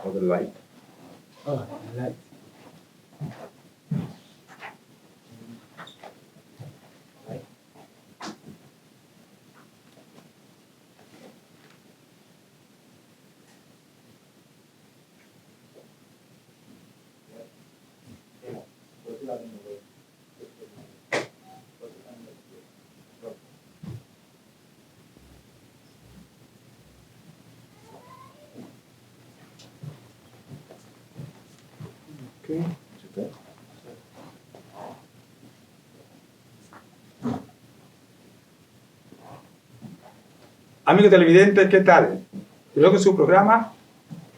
or the light. Oh, light. Okay. Amigos televidentes, ¿qué tal? Luego de su programa,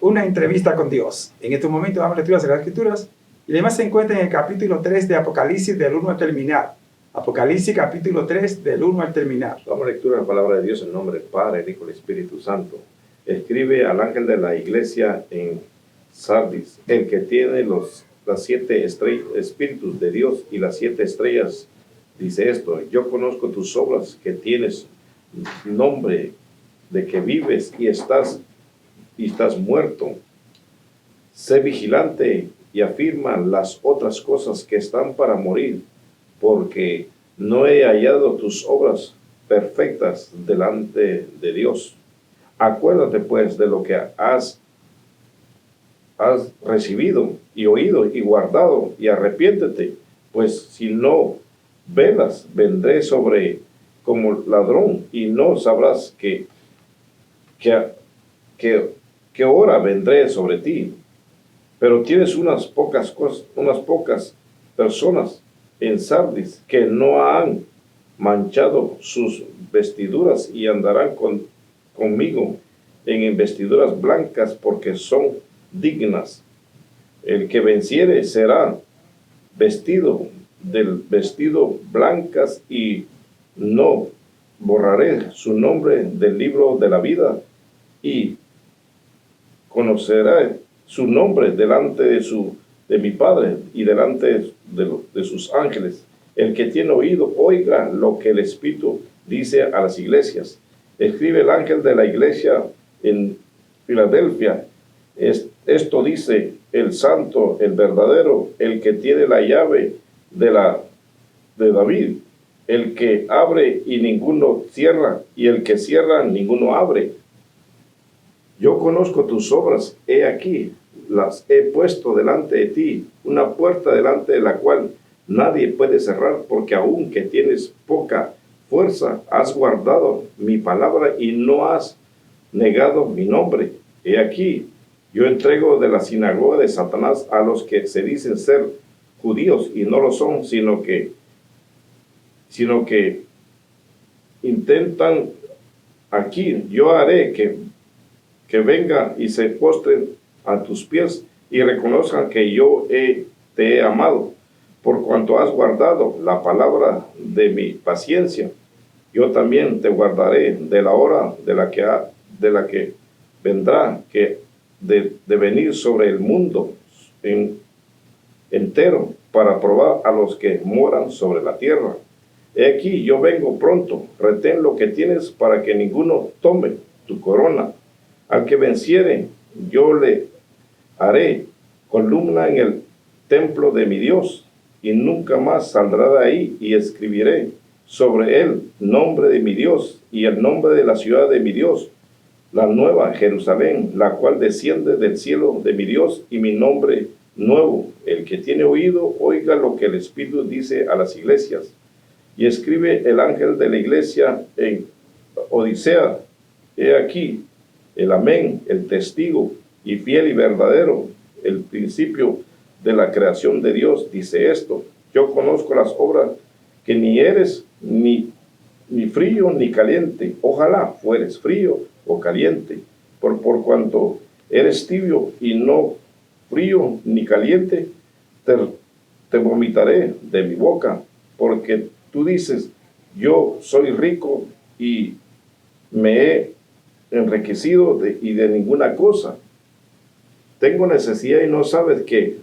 una entrevista con Dios. En este momento vamos a lecturas de las Escrituras y además se encuentra en el capítulo 3 de Apocalipsis del 1 al terminar. Apocalipsis capítulo 3 del 1 al terminar. Vamos a lectura de la palabra de Dios en nombre del Padre, el Hijo y el Espíritu Santo. Escribe al ángel de la iglesia en Sardis, el que tiene las 7 espíritus de Dios y las 7 estrellas, dice esto: yo conozco tus obras, que tienes nombre de que vives y estás muerto. Sé vigilante y afirma las otras cosas que están para morir, porque no he hallado tus obras perfectas delante de Dios. Acuérdate pues de lo que has recibido y oído y guardado, y arrepiéntete, pues si no velas, vendré sobre como ladrón, y no sabrás qué hora vendré sobre ti. Pero tienes unas pocas personas en Sardis que no han manchado sus vestiduras y andarán conmigo en vestiduras blancas, porque son dignas. El que venciere será vestido del vestido blancas, y no borraré su nombre del libro de la vida, y conocerá su nombre delante de mi Padre y delante de sus ángeles. El que tiene oído, oiga lo que el Espíritu dice a las iglesias. Escribe el ángel de la iglesia en Filadelfia: esto dice el santo, el verdadero, el que tiene la llave de David, el que abre y ninguno cierra, y el que cierra ninguno abre. Yo conozco tus obras, he aquí, las he puesto delante de ti, una puerta delante de la cual nadie puede cerrar, porque aunque tienes poca fuerza, has guardado mi palabra y no has negado mi nombre. He aquí, yo entrego de la sinagoga de Satanás a los que se dicen ser judíos y no lo son, sino que intentan aquí. Yo haré que venga y se postren a tus pies y reconozcan que yo te he amado, por cuanto has guardado la palabra de mi paciencia. Yo también te guardaré de la hora de la que vendrá, de venir sobre el mundo entero, para probar a los que moran sobre la tierra. He aquí, yo vengo pronto. Retén lo que tienes, para que ninguno tome tu corona. Al que venciere, yo le haré columna en el templo de mi Dios, y nunca más saldrá de ahí, y escribiré sobre él nombre de mi Dios y el nombre de la ciudad de mi Dios, la nueva Jerusalén, la cual desciende del cielo de mi Dios, y mi nombre nuevo. El que tiene oído, oiga lo que el Espíritu dice a las iglesias. Y escribe el ángel de la iglesia en Odisea: he aquí, el amén, el testigo y fiel y verdadero, el principio de la creación de Dios, dice esto: yo conozco las obras, que ni eres ni frío ni caliente. Ojalá fueres frío o caliente. Por cuanto eres tibio y no frío ni caliente, te vomitaré de mi boca. Porque tú dices: yo soy rico y me he enriquecido y de ninguna cosa tengo necesidad, y no sabes que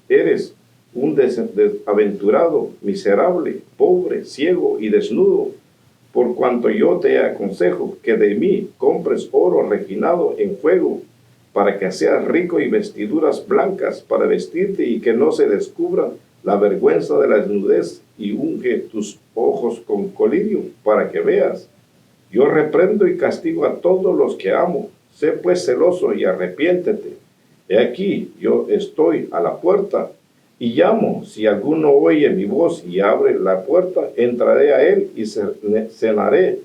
eres un desaventurado, miserable, pobre, ciego y desnudo. Por cuanto yo te aconsejo que de mí compres oro refinado en fuego, para que seas rico y vestiduras blancas para vestirte y que no se descubra la vergüenza de la desnudez, y unge tus ojos con colirio para que veas. Yo reprendo y castigo a todos los que amo. Sé pues celoso y arrepiéntete. He aquí, yo estoy a la puerta y llamo. Si alguno oye mi voz y abre la puerta, entraré a él y cenaré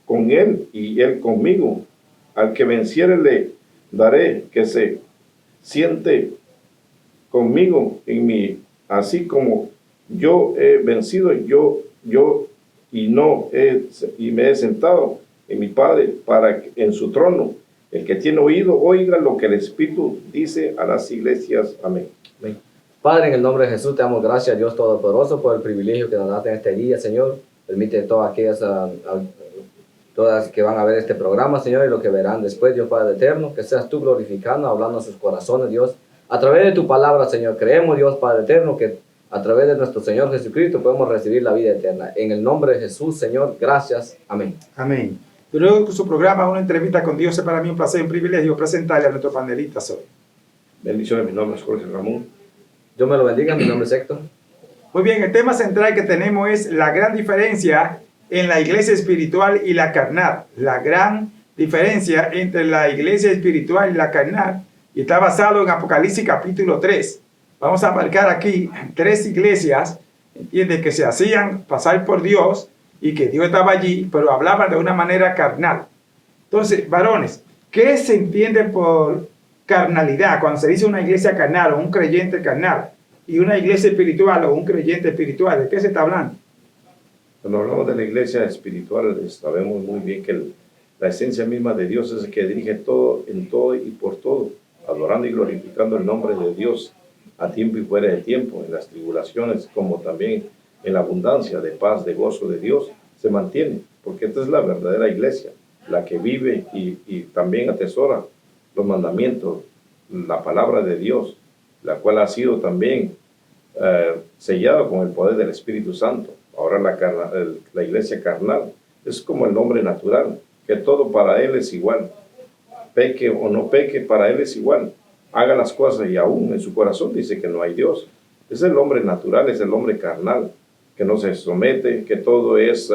con él y él conmigo. Al que venciere le daré que se siente conmigo en mi, así como yo he vencido, y me he sentado en mi Padre en su trono. El que tiene oído, oiga lo que el Espíritu dice a las iglesias. Amén. Amén. Padre, en el nombre de Jesús te damos gracias, Dios Todopoderoso, por el privilegio que nos das en este día, Señor. Permite todas aquellas, todas que van a ver este programa, Señor, y lo que verán después, Dios Padre eterno, que seas tú glorificando, hablando a sus corazones, Dios. A través de tu palabra, Señor, creemos, Dios Padre eterno, que a través de nuestro Señor Jesucristo podemos recibir la vida eterna. En el nombre de Jesús, Señor, gracias. Amén. Amén. Y luego de su programa, una entrevista con Dios, es para mí un placer y un privilegio presentarle a nuestro panelista hoy. Bendiciones, mi nombre es Jorge Ramón. Dios me lo bendiga, mi nombre es Héctor. Muy bien, el tema central que tenemos es la gran diferencia en la iglesia espiritual y la carnal. La gran diferencia entre la iglesia espiritual y la carnal. Y está basado en Apocalipsis capítulo 3. Vamos a marcar aquí 3 iglesias, entiende, que se hacían pasar por Dios y que Dios estaba allí, pero hablaban de una manera carnal. Entonces, varones, ¿qué se entiende por carnalidad cuando se dice una iglesia carnal o un creyente carnal y una iglesia espiritual o un creyente espiritual? ¿De qué se está hablando? Cuando hablamos de la iglesia espiritual, sabemos muy bien que la esencia misma de Dios es el que dirige todo, en todo y por todo, adorando y glorificando el nombre de Dios a tiempo y fuera de tiempo, en las tribulaciones como también en la abundancia de paz, de gozo de Dios, se mantiene, porque esta es la verdadera iglesia, la que vive y también atesora los mandamientos, la palabra de Dios, la cual ha sido también sellada con el poder del Espíritu Santo. Ahora la iglesia carnal es como el hombre natural, que todo para él es igual, peque o no peque, para él es igual, haga las cosas y aún en su corazón dice que no hay Dios. Es el hombre natural, es el hombre carnal, que no se somete, que todo es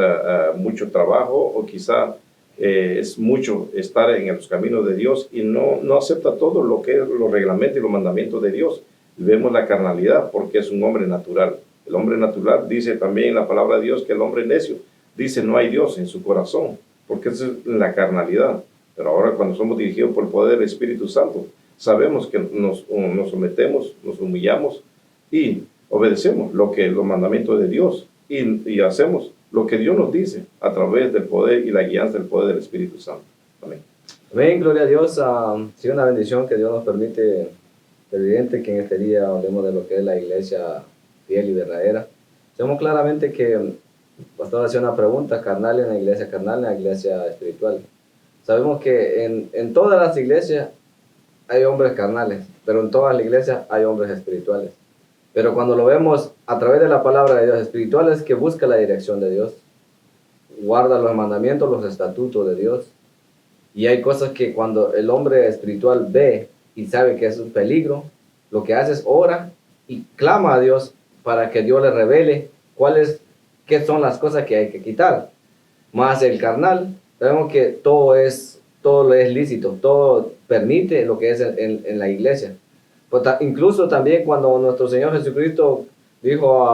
mucho trabajo o quizá es mucho estar en los caminos de Dios y no acepta todo lo que es los reglamentos y los mandamientos de Dios. Y vemos la carnalidad porque es un hombre natural. El hombre natural dice también en la palabra de Dios que el hombre necio dice no hay Dios en su corazón, porque es la carnalidad. Pero ahora cuando somos dirigidos por el poder del Espíritu Santo, sabemos que nos sometemos, nos humillamos y obedecemos los mandamientos de Dios y hacemos lo que Dios nos dice a través del poder y la guianza del poder del Espíritu Santo. Amén. Amén, gloria a Dios. Sí, una bendición que Dios nos permite, evidente que en este día hablemos de lo que es la iglesia fiel y verdadera. Sabemos claramente que el pastor hacía una pregunta, carnal en la iglesia carnal, en la iglesia espiritual. Sabemos que en todas las iglesias hay hombres carnales, pero en todas las iglesias hay hombres espirituales. Pero cuando lo vemos a través de la palabra de Dios, espiritual es que busca la dirección de Dios, guarda los mandamientos, los estatutos de Dios. Y hay cosas que cuando el hombre espiritual ve y sabe que es un peligro, lo que hace es ora y clama a Dios para que Dios le revele qué son las cosas que hay que quitar. Más el carnal, sabemos que todo le es lícito, todo permite lo que es en la iglesia. Pues incluso también cuando nuestro Señor Jesucristo le dijo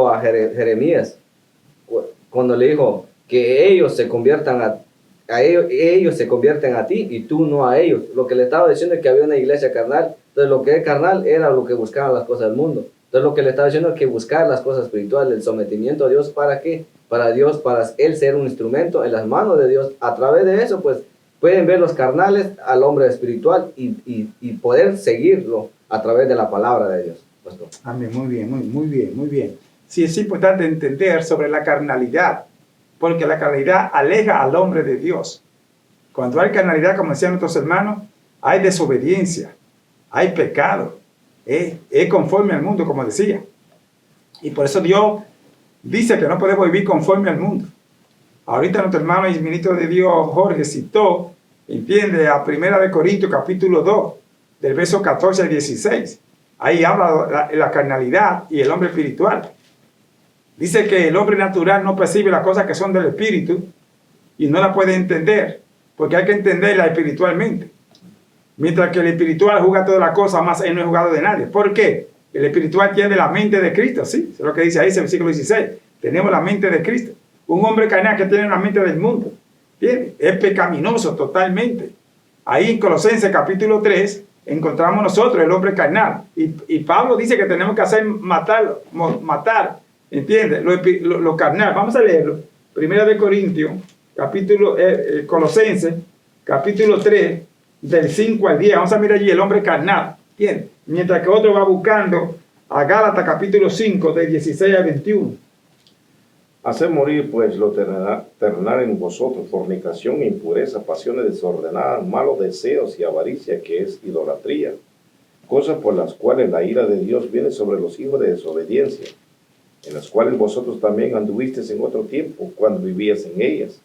a Jeremías, cuando le dijo que ellos se conviertan ellos se convierten a ti y tú no a ellos. Lo que le estaba diciendo es que había una iglesia carnal. Entonces lo que es carnal era lo que buscaban las cosas del mundo. Entonces lo que le estaba diciendo es que buscar las cosas espirituales, el sometimiento a Dios, ¿para qué? Para Dios, para Él ser un instrumento en las manos de Dios. A través de eso, pues, pueden ver los carnales al hombre espiritual y poder seguirlo a través de la palabra de Dios. Pastor. Amén, muy bien, muy bien, muy bien. Sí, es importante entender sobre la carnalidad, porque la carnalidad aleja al hombre de Dios. Cuando hay carnalidad, como decían nuestros hermanos, hay desobediencia, hay pecado, es conforme al mundo, como decía. Y por eso Dios dice que no podemos vivir conforme al mundo. Ahorita nuestro hermano y ministro de Dios, Jorge, citó entiende, a 1 Corintios capítulo 2, del verso 14 al 16. Ahí habla la carnalidad y el hombre espiritual. Dice que el hombre natural no percibe las cosas que son del espíritu y no las puede entender, porque hay que entenderla espiritualmente. Mientras que el espiritual juzga todas las cosas, más él no es juzgado de nadie. ¿Por qué? El espiritual tiene la mente de Cristo, sí, es lo que dice ahí, ese versículo 16. Tenemos la mente de Cristo. Un hombre carnal que tiene la mente del mundo, ¿entiendes? Es pecaminoso totalmente. Ahí en Colosenses capítulo 3 encontramos nosotros el hombre carnal. Y Pablo dice que tenemos que hacer matar, ¿entiendes? Lo carnal. Vamos a leerlo. 1 Corintios, Colosenses, capítulo 3, del 5 al 10. Vamos a mirar allí el hombre carnal. ¿Entiendes? Mientras que otro va buscando a Gálatas, capítulo 5, del 16 al 21. Haced morir, pues, lo terrenal en vosotros, fornicación, impureza, pasiones desordenadas, malos deseos y avaricia, que es idolatría, cosas por las cuales la ira de Dios viene sobre los hijos de desobediencia, en las cuales vosotros también anduvisteis en otro tiempo, cuando vivíais en ellas.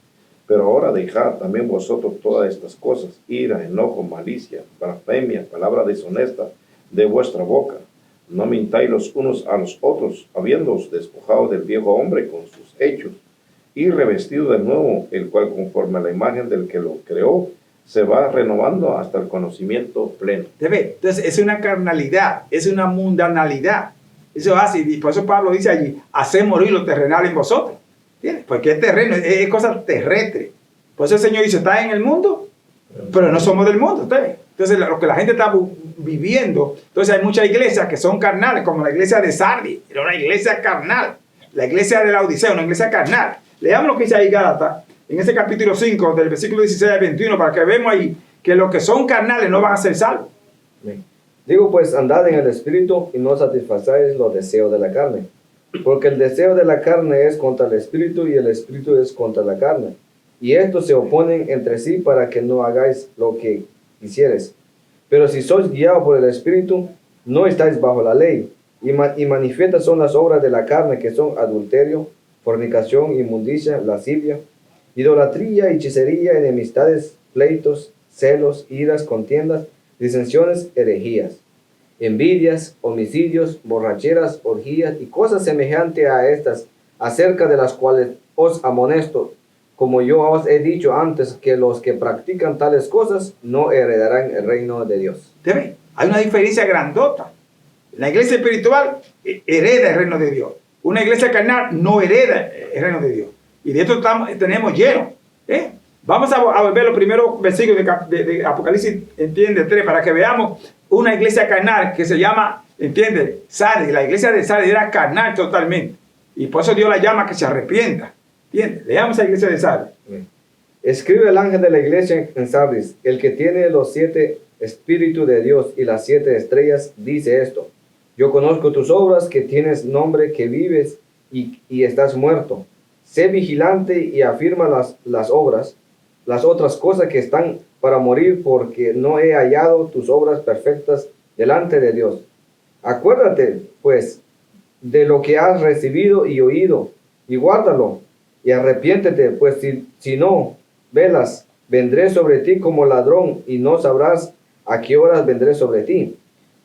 Pero ahora dejad también vosotros todas estas cosas, ira, enojo, malicia, blasfemia, palabra deshonesta de vuestra boca. No mintáis los unos a los otros, habiéndoos despojado del viejo hombre con sus hechos, y revestido de nuevo, el cual conforme a la imagen del que lo creó, se va renovando hasta el conocimiento pleno. Entonces es una carnalidad, es una mundanalidad. Eso hace, y por eso Pablo dice allí, haced morir lo terrenal en vosotros. ¿Entiendes? Porque es terreno, es cosa terrestre. Por eso el Señor dice, está en el mundo, pero no somos del mundo. Entonces lo que la gente está viviendo, entonces hay muchas iglesias que son carnales, como la iglesia de Sardis, era una iglesia carnal. La iglesia de la Odisea, una iglesia carnal. Leamos lo que dice ahí Gálatas, en ese capítulo 5, del versículo 16 al 21, para que veamos ahí que los que son carnales no van a ser salvos. Digo pues, andad en el espíritu y no satisfazáis los deseos de la carne. Porque el deseo de la carne es contra el espíritu y el espíritu es contra la carne. Y estos se oponen entre sí para que no hagáis lo que quisieres. Pero si sois guiados por el espíritu, no estáis bajo la ley. Y manifiestas son las obras de la carne, que son adulterio, fornicación, inmundicia, lascivia, idolatría, hechicería, enemistades, pleitos, celos, iras, contiendas, disensiones, herejías, envidias, homicidios, borracheras, orgías y cosas semejantes a estas, acerca de las cuales os amonesto, como yo os he dicho antes, que los que practican tales cosas no heredarán el reino de Dios. Hay una diferencia grandota. La iglesia espiritual hereda el reino de Dios. Una iglesia carnal no hereda el reino de Dios. Y de esto tenemos lleno. Vamos a ver los primeros versículos de Apocalipsis, entiende, 3, para que veamos una iglesia carnal que se llama, entiende, Sardis. La iglesia de Sardis era carnal totalmente. Y por eso Dios la llama que se arrepienta. ¿Entiende? Leamos a la iglesia de Sardis. Escribe el ángel de la iglesia en Sardis, el que tiene los 7 espíritus de Dios y las 7 estrellas, dice esto: yo conozco tus obras, que tienes nombre, que vives y estás muerto. Sé vigilante y afirma las obras, las otras cosas que están para morir, porque no he hallado tus obras perfectas delante de Dios. Acuérdate, pues, de lo que has recibido y oído, y guárdalo, y arrepiéntete, pues si no velas, vendré sobre ti como ladrón, y no sabrás a qué horas vendré sobre ti.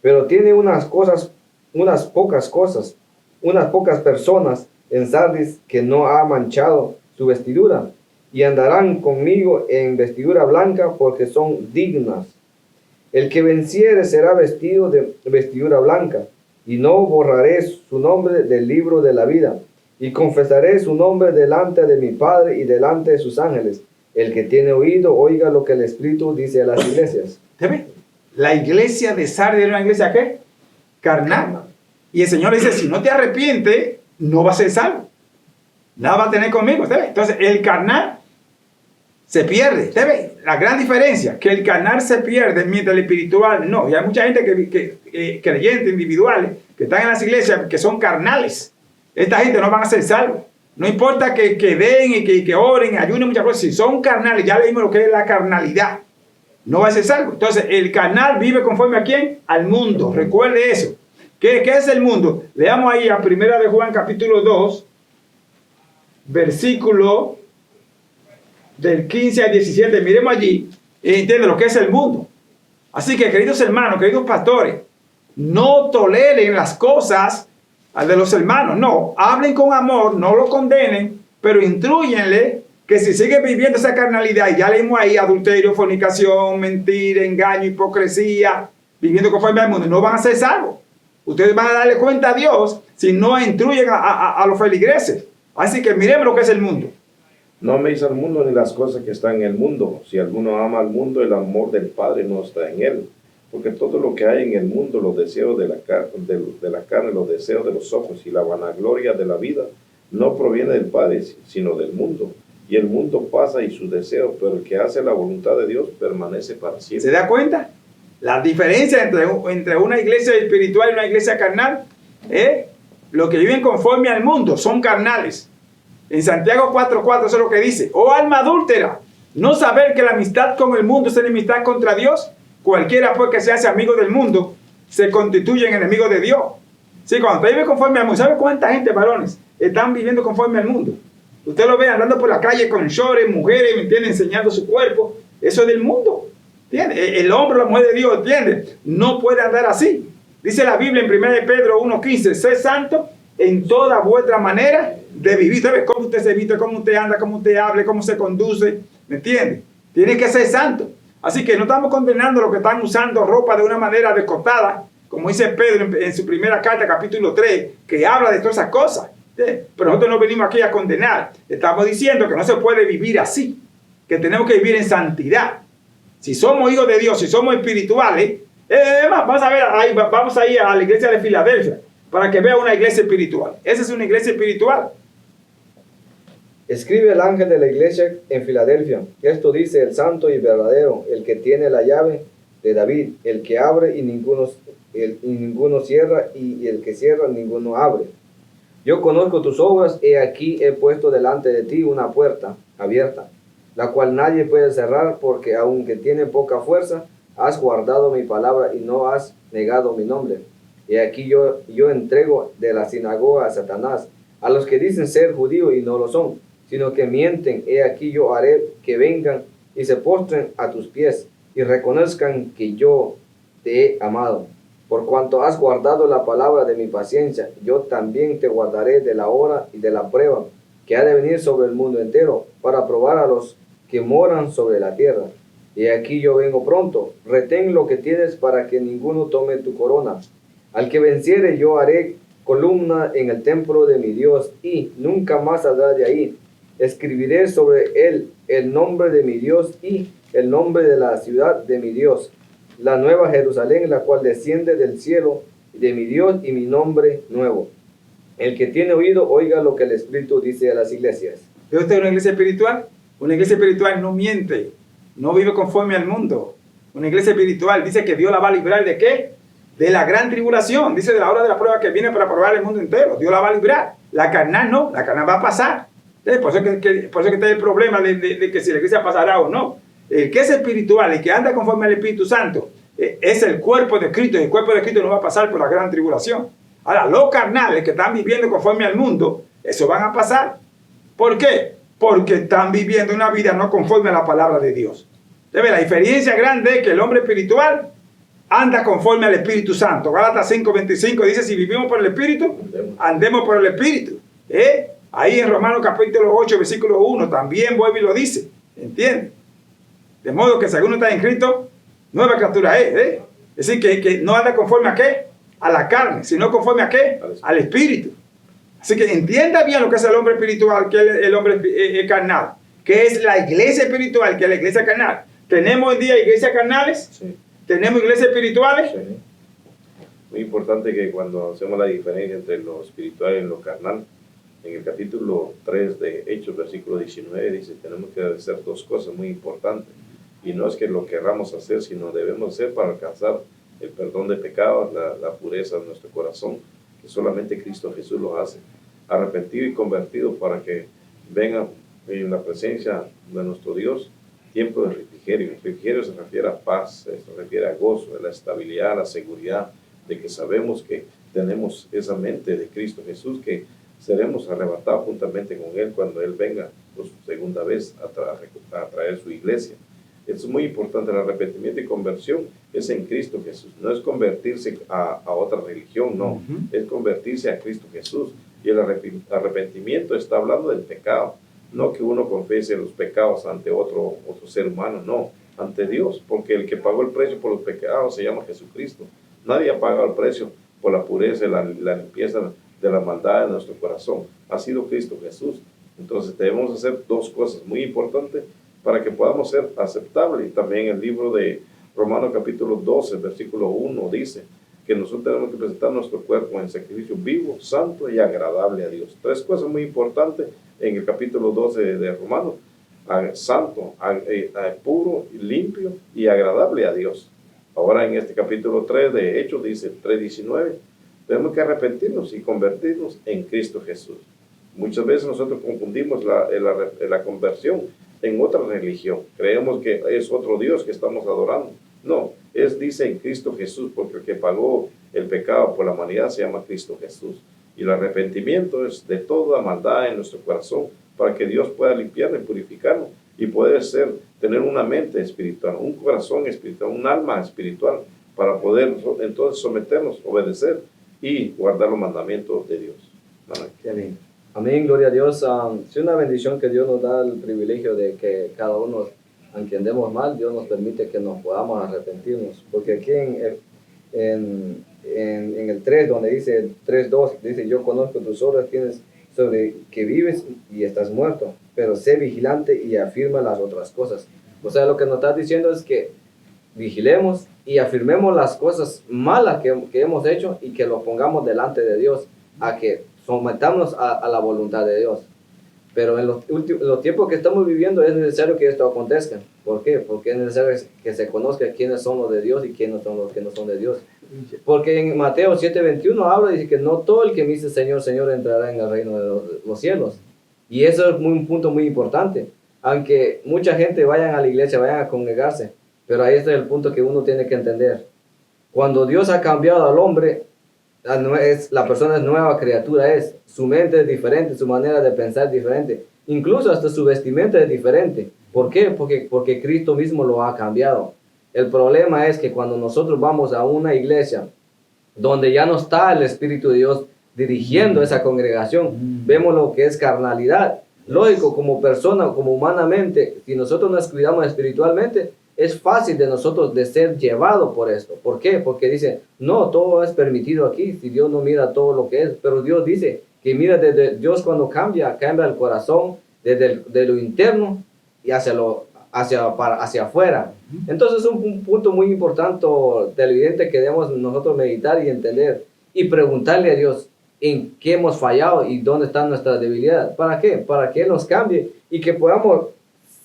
Pero tiene unas pocas personas en Sardis que no ha manchado su vestidura, y andarán conmigo en vestidura blanca, porque son dignas. El que venciere será vestido de vestidura blanca, y no borraré su nombre del libro de la vida, y confesaré su nombre delante de mi Padre y delante de sus ángeles. El que tiene oído, oiga lo que el Espíritu dice a las iglesias. La iglesia de Sardis era una iglesia, ¿qué? Carnal. Y el Señor dice, si no te arrepientes, no vas a ser salvo. Nada va a tener conmigo. Entonces, el carnal se pierde. La gran diferencia, que el carnal se pierde mientras el espiritual no. Y hay mucha gente creyentes individuales que están en las iglesias que son carnales. Esta gente no van a ser salvos. No importa que den y que oren, ayunen, muchas cosas. Si son carnales, ya leímos lo que es la carnalidad. No va a ser salvo. Entonces, el carnal vive conforme a ¿quién? Al mundo. Recuerde eso. ¿Qué es el mundo? Leamos ahí a 1 de Juan capítulo 2, versículo del 15 al 17. Miremos allí entiende lo que es el mundo. Así que, queridos hermanos, queridos pastores, no toleren las cosas de los hermanos. No, hablen con amor, no lo condenen, pero instruyenle que si sigue viviendo esa carnalidad, y ya leímos ahí adulterio, fornicación, mentira, engaño, hipocresía, viviendo conforme al mundo, no van a ser salvos. Ustedes van a darle cuenta a Dios si no instruyen a los feligreses. Así que miremos lo que es el mundo. No améis al mundo ni las cosas que están en el mundo. Si alguno ama al mundo, el amor del Padre no está en él. Porque todo lo que hay en el mundo, los deseos de la carne, los deseos de los ojos y la vanagloria de la vida, no proviene del Padre, sino del mundo. Y el mundo pasa y sus deseos, pero el que hace la voluntad de Dios permanece para siempre. ¿Se da cuenta? La diferencia entre una iglesia espiritual y una iglesia carnal. Los que viven conforme al mundo son carnales. En Santiago 4:4 eso es lo que dice: oh alma adúltera, ¿no saber que la amistad con el mundo es enemistad contra Dios? Cualquiera pues que se hace amigo del mundo se constituye en enemigo de Dios. Sí, cuando usted vive conforme al mundo, ¿sabe cuánta gente, varones, están viviendo conforme al mundo? Usted lo ve andando por la calle con shorts, mujeres, ¿me entiende?, enseñando su cuerpo. Eso es del mundo, ¿entiende? El hombre o la mujer de Dios, ¿entiende?, no puede andar así. Dice la Biblia en 1 Pedro 1:15, sé santo en toda vuestra manera de vivir. ¿Sabe cómo usted se viste, cómo usted anda, cómo usted habla, cómo se conduce? ¿Me entiende? Tiene que ser santo. Así que no estamos condenando a los que están usando ropa de una manera descotada, como dice Pedro en su primera carta, capítulo 3, que habla de todas esas cosas. Pero nosotros no venimos aquí a condenar. Estamos diciendo que no se puede vivir así, que tenemos que vivir en santidad. Si somos hijos de Dios, si somos espirituales, vamos a ir a la iglesia de Filadelfia para que vea una iglesia espiritual. Esa es una iglesia espiritual. Escribe el ángel de la iglesia en Filadelfia. Esto dice el santo y verdadero, el que tiene la llave de David, el que abre y ninguno cierra, y el que cierra ninguno abre. Yo conozco tus obras, he aquí he puesto delante de ti una puerta abierta, la cual nadie puede cerrar, porque aunque tiene poca fuerza, has guardado mi palabra y no has negado mi nombre. Y aquí yo entrego de la sinagoga a Satanás, a los que dicen ser judíos y no lo son, sino que mienten. He aquí yo haré que vengan y se postren a tus pies y reconozcan que yo te he amado. Por cuanto has guardado la palabra de mi paciencia, yo también te guardaré de la hora y de la prueba que ha de venir sobre el mundo entero, para probar a los que moran sobre la tierra. Y aquí yo vengo pronto. Retén lo que tienes para que ninguno tome tu corona. Al que venciere yo haré columna en el templo de mi Dios, y nunca más saldrá de ahí. Escribiré sobre él el nombre de mi Dios y el nombre de la ciudad de mi Dios, la nueva Jerusalén, la cual desciende del cielo de mi Dios, y mi nombre nuevo. El que tiene oído, oiga lo que el Espíritu dice a las iglesias. ¿Ve usted una iglesia espiritual? Una iglesia espiritual no miente, no vive conforme al mundo. Una iglesia espiritual dice que Dios la va a librar ¿de qué? De la gran tribulación. Dice de la hora de la prueba que viene para probar el mundo entero. Dios la va a librar. La carnal no, la carnal va a pasar. Por eso que está el problema de que si la iglesia pasará o no. El que es espiritual, el que anda conforme al Espíritu Santo, es el cuerpo de Cristo. Y el cuerpo de Cristo no va a pasar por la gran tribulación. Ahora, los carnales que están viviendo conforme al mundo, eso van a pasar. ¿Por qué? Porque están viviendo una vida no conforme a la palabra de Dios. La diferencia grande es que el hombre espiritual anda conforme al Espíritu Santo. Gálatas 5:25 dice: si vivimos por el Espíritu, andemos por el Espíritu. Ahí en Romanos capítulo 8, versículo 1, también vuelve y lo dice. ¿Entiendes? De modo que si alguno está en Cristo, nueva criatura es. Es decir, que no anda conforme a qué? A la carne, sino conforme a qué? Al Espíritu. Así que entienda bien lo que es el hombre espiritual, que es el hombre carnal, que es la iglesia espiritual, que es la iglesia carnal. ¿Tenemos hoy día iglesias carnales? Sí. ¿Tenemos iglesias espirituales? Sí. Muy importante que cuando hacemos la diferencia entre lo espiritual y lo carnal, en el capítulo 3 de Hechos, versículo 19, dice: tenemos que hacer dos cosas muy importantes. Y no es que lo querramos hacer, sino debemos hacer para alcanzar el perdón de pecados, la pureza de nuestro corazón, que solamente Cristo Jesús lo hace. Arrepentido y convertido para que venga en la presencia de nuestro Dios tiempo de refrigerio. El refrigerio se refiere a paz, se refiere a gozo, a la estabilidad, a la seguridad de que sabemos que tenemos esa mente de Cristo Jesús, que seremos arrebatados juntamente con Él cuando Él venga por su segunda vez a traer su iglesia. Es muy importante. El arrepentimiento y conversión es en Cristo Jesús. No es convertirse a otra religión, no. Es convertirse a Cristo Jesús. Y el arrepentimiento está hablando del pecado. No que uno confiese los pecados ante otro ser humano, no. Ante Dios. Porque el que pagó el precio por los pecados se llama Jesucristo. Nadie ha pagado el precio por la pureza y la limpieza de la maldad de nuestro corazón. Ha sido Cristo Jesús. Entonces debemos hacer dos cosas muy importantes para que podamos ser aceptables. Y también el libro de Romanos capítulo 12, versículo 1 dice que nosotros tenemos que presentar nuestro cuerpo en sacrificio vivo, santo y agradable a Dios. Tres cosas muy importantes en el capítulo 12 de Romanos: santo, puro, limpio y agradable a Dios. Ahora en este capítulo 3 de Hechos dice 3:19, tenemos que arrepentirnos y convertirnos en Cristo Jesús. Muchas veces nosotros confundimos la conversión en otra religión. Creemos que es otro Dios que estamos adorando. No, dice en Cristo Jesús, porque el que pagó el pecado por la humanidad se llama Cristo Jesús. Y el arrepentimiento es de toda maldad en nuestro corazón para que Dios pueda limpiarnos y purificarnos y poder tener una mente espiritual, un corazón espiritual, un alma espiritual para poder entonces someternos, obedecer y guardar los mandamientos de Dios. Amén. Qué lindo. Amén, gloria a Dios. Es una bendición que Dios nos da el privilegio de que cada uno, aunque andemos mal, Dios nos permite que nos podamos arrepentirnos. Porque aquí en el 3, donde dice 3:2, dice: yo conozco tus obras, tienes sobre que vives y estás muerto, pero sé vigilante y afirma las otras cosas. O sea, lo que nos está diciendo es que vigilemos y afirmemos las cosas malas que hemos hecho y que lo pongamos delante de Dios, a que sometamos a la voluntad de Dios. Pero en los tiempos que estamos viviendo es necesario que esto acontezca. ¿Por qué? Porque es necesario que se conozca quiénes son los de Dios y quiénes son los que no son de Dios. Porque en Mateo 7:21 habla, dice que no todo el que me dice Señor, Señor entrará en el reino de los cielos. Y eso es un punto muy importante. Aunque mucha gente vayan a la iglesia, vayan a congregarse, pero ahí está el punto que uno tiene que entender. Cuando Dios ha cambiado al hombre, la persona es nueva criatura, su mente es diferente, su manera de pensar es diferente, incluso hasta su vestimenta es diferente. ¿Por qué? Porque Cristo mismo lo ha cambiado. El problema es que cuando nosotros vamos a una iglesia donde ya no está el Espíritu de Dios dirigiendo esa congregación, vemos lo que es carnalidad. Lógico, como persona, como humanamente, si nosotros nos cuidamos espiritualmente, es fácil de nosotros de ser llevado por esto. ¿Por qué? Porque dice, no, todo es permitido aquí, si Dios no mira todo lo que es, pero Dios dice que mira, desde Dios cuando cambia el corazón desde lo interno y hacia afuera. Entonces es un punto muy importante, televidente, que debemos nosotros meditar y entender y preguntarle a Dios en qué hemos fallado y dónde está nuestra debilidad. ¿Para qué? Para que Él nos cambie y que podamos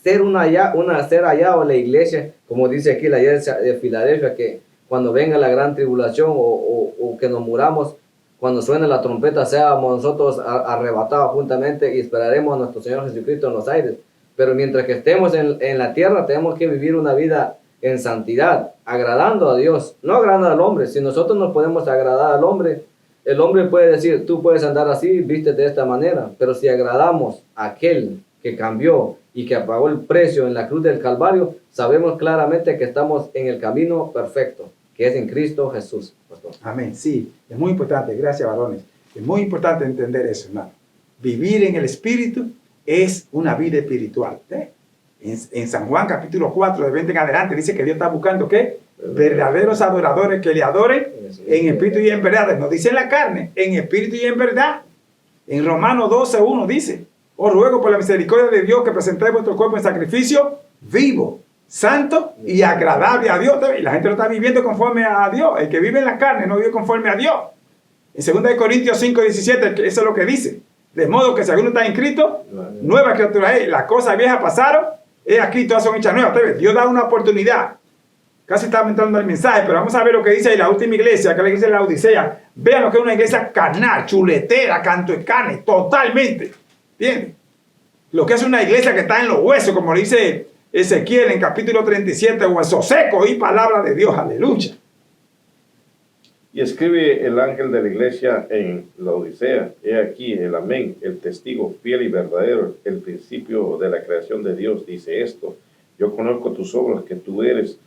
ser hallado en la iglesia, como dice aquí la iglesia de Filadelfia, que cuando venga la gran tribulación o que nos muramos, cuando suene la trompeta, seamos nosotros arrebatados juntamente y esperaremos a nuestro Señor Jesucristo en los aires. Pero mientras que estemos en la tierra, tenemos que vivir una vida en santidad, agradando a Dios, no agradando al hombre. Si nosotros no podemos agradar al hombre, el hombre puede decir, tú puedes andar así, viste de esta manera, pero si agradamos a aquel que cambió y que pagó el precio en la cruz del Calvario, sabemos claramente que estamos en el camino perfecto, que es en Cristo Jesús, pastor. Amén, sí, es muy importante, gracias varones. Es muy importante entender eso, hermano. Vivir en el Espíritu es una vida espiritual. En San Juan capítulo 4, de 20 en adelante, dice que Dios está buscando, ¿qué? Verdaderos adoradores que le adoren en espíritu y en verdad. No dice en la carne, en espíritu y en verdad. En Romanos 12:1 dice, os ruego por la misericordia de Dios que presentéis vuestro cuerpo en sacrificio vivo, santo y agradable a Dios. Y la gente no está viviendo conforme a Dios. El que vive en la carne no vive conforme a Dios. En 2 Corintios 5:17, eso es lo que dice. De modo que si alguno está en Cristo, nueva criatura es. Las cosas viejas pasaron, aquí todas son hechas nuevas. Dios da una oportunidad. Casi estaba entrando el mensaje, pero vamos a ver lo que dice ahí la última iglesia, que es la iglesia de la Odisea. Vean lo que es una iglesia carnal, chuletera, canto de carne, totalmente. ¿Entiendes? Lo que es una iglesia que está en los huesos, como dice Ezequiel en capítulo 37, hueso seco y palabra de Dios, aleluya. Y escribe el ángel de la iglesia en la Odisea, he aquí el amén, el testigo fiel y verdadero, el principio de la creación de Dios, dice esto: Yo conozco tus obras, que tú eres,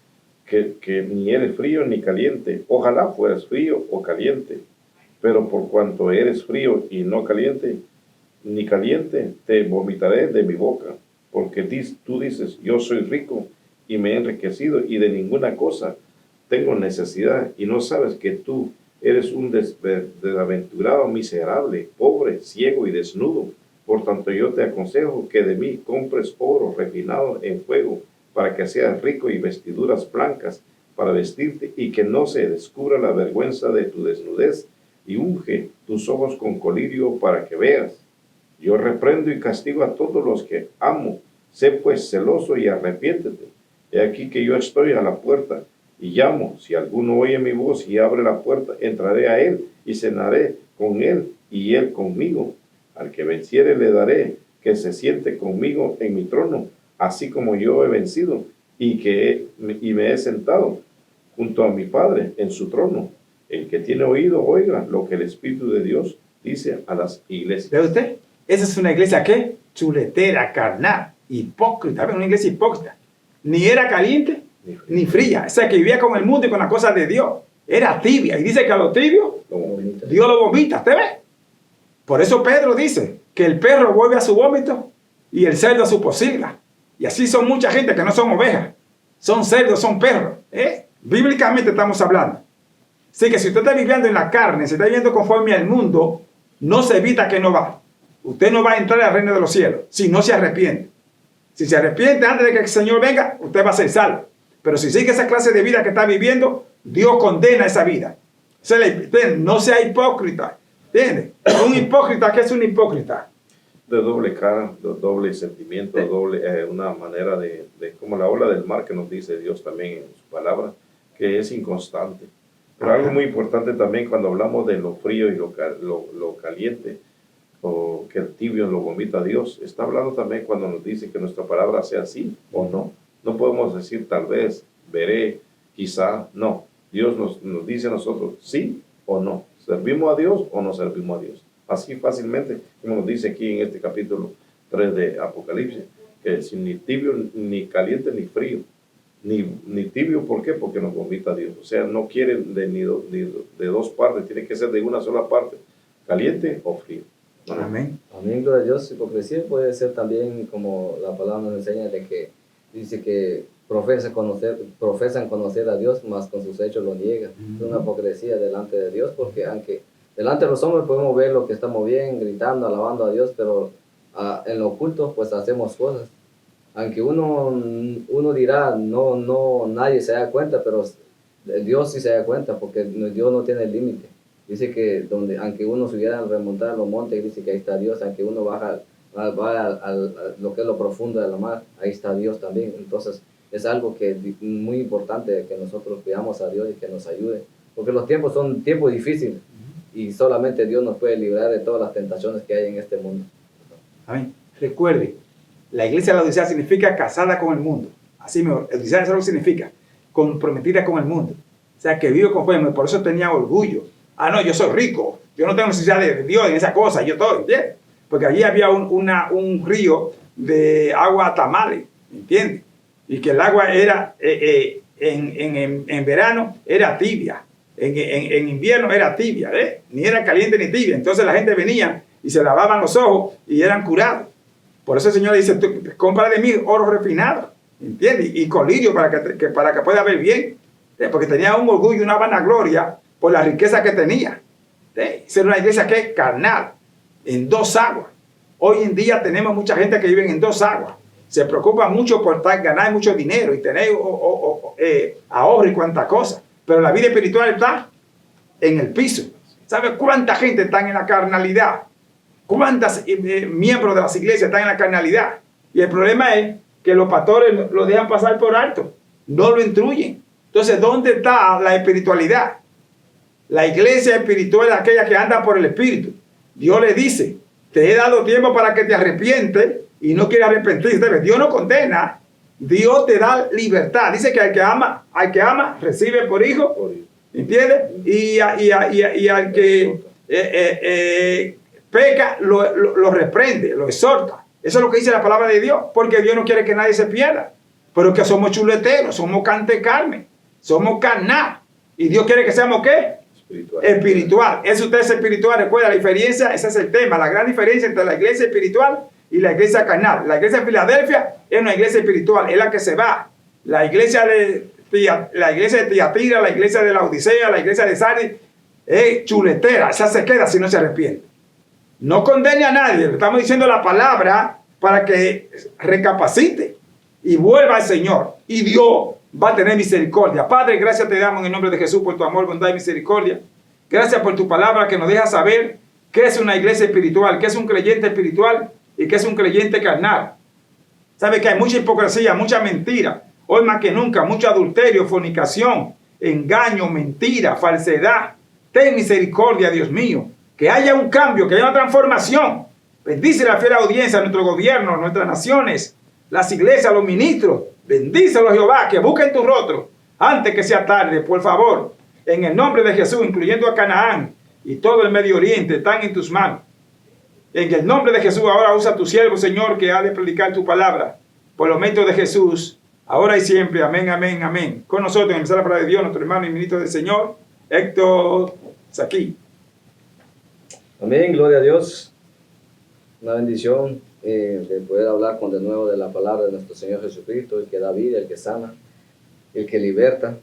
que ni eres frío ni caliente. Ojalá fueras frío o caliente, pero por cuanto eres frío y no caliente, ni caliente, te vomitaré de mi boca. Porque tú dices, yo soy rico y me he enriquecido y de ninguna cosa tengo necesidad, y no sabes que tú eres un desaventurado, miserable, pobre, ciego y desnudo. Por tanto, yo te aconsejo que de mí compres oro refinado en fuego, para que seas rico, y vestiduras blancas para vestirte, y que no se descubra la vergüenza de tu desnudez, y unge tus ojos con colirio para que veas. Yo reprendo y castigo a todos los que amo. Sé pues celoso y arrepiéntete. He aquí que yo estoy a la puerta y llamo. Si alguno oye mi voz y abre la puerta, entraré a él y cenaré con él y él conmigo. Al que venciere le daré que se siente conmigo en mi trono, así como yo he vencido y me he sentado junto a mi Padre en su trono. El que tiene oído, oiga lo que el Espíritu de Dios dice a las iglesias. ¿Ve usted? Esa es una iglesia, ¿qué? Chuletera, carnal, hipócrita. ¿Ve? Una iglesia hipócrita. Ni era caliente, ni fría. O sea, que vivía con el mundo y con las cosas de Dios. Era tibia. Y dice que a los tibios, Dios lo vomita. ¿Usted ve? Por eso Pedro dice que el perro vuelve a su vómito y el cerdo a su pocilga. Y así son mucha gente que no son ovejas. Son cerdos, son perros. Bíblicamente estamos hablando. Así que si usted está viviendo en la carne, si está viviendo conforme al mundo, no se evita que no va. Usted no va a entrar al reino de los cielos si no se arrepiente. Si se arrepiente antes de que el Señor venga, usted va a ser salvo. Pero si sigue esa clase de vida que está viviendo, Dios condena esa vida. No sea hipócrita. ¿Entiende? Un hipócrita, ¿qué es un hipócrita? De doble cara, de doble sentimiento, una manera de como la ola del mar que nos dice Dios también en su palabra, que es inconstante. Pero algo muy importante también cuando hablamos de lo frío y lo caliente, o que el tibio lo vomita Dios, está hablando también cuando nos dice que nuestra palabra sea sí o no. No podemos decir tal vez, veré, quizá, no. Dios nos dice a nosotros sí o no. ¿Servimos a Dios o no servimos a Dios? Así fácilmente, como nos dice aquí en este capítulo 3 de Apocalipsis, que sin ni tibio, ni caliente, ni frío. Ni tibio, ¿por qué? Porque nos vomita Dios. O sea, no quiere ni de dos partes, tiene que ser de una sola parte, caliente o frío. Amén. Amén, gloria a Dios. Hipocresía puede ser también, como la palabra nos enseña, de que dice que profesan conocer a Dios, mas con sus hechos lo niegan. Es una hipocresía delante de Dios, porque aunque delante de los hombres podemos ver lo que estamos bien, gritando, alabando a Dios, pero en lo oculto pues hacemos cosas. Aunque uno dirá, nadie se da cuenta, pero Dios sí se da cuenta, porque Dios no tiene límite. Dice que aunque uno subiera a remontar los montes, dice que ahí está Dios. Aunque uno va a lo que es lo profundo de la mar, ahí está Dios también. Entonces es algo que es muy importante que nosotros pidamos a Dios y que nos ayude, porque los tiempos son tiempos difíciles y solamente Dios nos puede librar de todas las tentaciones que hay en este mundo. Amén. Recuerde, la iglesia de la Odisea significa casada con el mundo. Así mismo, la Odisea eso significa comprometida con el mundo. O sea, que vive conforme. Por eso tenía orgullo. No, yo soy rico. Yo no tengo necesidad de Dios en esa cosa. Yo estoy, ¿entiendes? Porque allí había un río de agua tamale, ¿entiendes? Y que el agua era, en verano, era tibia. En invierno era tibia, ni era caliente ni tibia. Entonces la gente venía y se lavaban los ojos y eran curados. Por eso el Señor dice, compra de mí oro refinado, ¿entiendes? Y colirio para que pueda ver bien. Porque tenía un orgullo, una vanagloria por la riqueza que tenía. Ser una iglesia que es carnal, en dos aguas. Hoy en día tenemos mucha gente que vive en dos aguas. Se preocupa mucho por ganar mucho dinero y tener ahorro y cuantas cosas. Pero la vida espiritual está en el piso. ¿Sabe cuánta gente está en la carnalidad? ¿Cuántos miembros de las iglesias están en la carnalidad? Y el problema es que los pastores lo dejan pasar por alto. No lo instruyen. Entonces, ¿dónde está la espiritualidad? La iglesia espiritual es aquella que anda por el Espíritu. Dios le dice, te he dado tiempo para que te arrepientes y no quieres arrepentirte. Dios no condena. Dios te da libertad. Dice que al que ama, recibe por hijo. ¿Entiendes? Y al que peca, lo reprende, lo exhorta. Eso es lo que dice la palabra de Dios. Porque Dios no quiere que nadie se pierda. pero que somos chuleteros, somos cantecarne, somos carnal. Y Dios quiere que seamos ¿qué? Espiritual. Espiritual. Es usted es espiritual, recuerda la diferencia, ese es el tema, la gran diferencia entre la iglesia espiritual y la iglesia carnal. La iglesia de Filadelfia es una iglesia espiritual, es la que se va. La iglesia de Tiatira, la iglesia de la Odisea, la iglesia de Sardis, es chuletera, esa se queda si no se arrepiente. No condene a nadie, le estamos diciendo la palabra para que recapacite y vuelva al Señor. Y Dios va a tener misericordia. Padre, gracias te damos en el nombre de Jesús por tu amor, bondad y misericordia. Gracias por tu palabra que nos deja saber qué es una iglesia espiritual, qué es un creyente espiritual y qué es un creyente carnal. Sabe que hay mucha hipocresía, mucha mentira. Hoy más que nunca, mucho adulterio, fornicación, engaño, mentira, falsedad. Ten misericordia, Dios mío. Que haya un cambio, que haya una transformación. Bendice la fiel audiencia, nuestro gobierno, nuestras naciones, las iglesias, los ministros. Bendícelos, Jehová, que busquen tu rostro antes que sea tarde, por favor. En el nombre de Jesús, incluyendo a Canaán y todo el Medio Oriente, están en tus manos. En el nombre de Jesús, ahora usa tu siervo, Señor, que ha de predicar tu palabra. Por los méritos de Jesús, ahora y siempre. Amén, amén, amén. Con nosotros, en la palabra de Dios, nuestro hermano y ministro del Señor, Héctor Saquí. Amén, gloria a Dios. Una bendición de poder hablar de nuevo de la palabra de nuestro Señor Jesucristo, el que da vida, el que sana, el que liberta.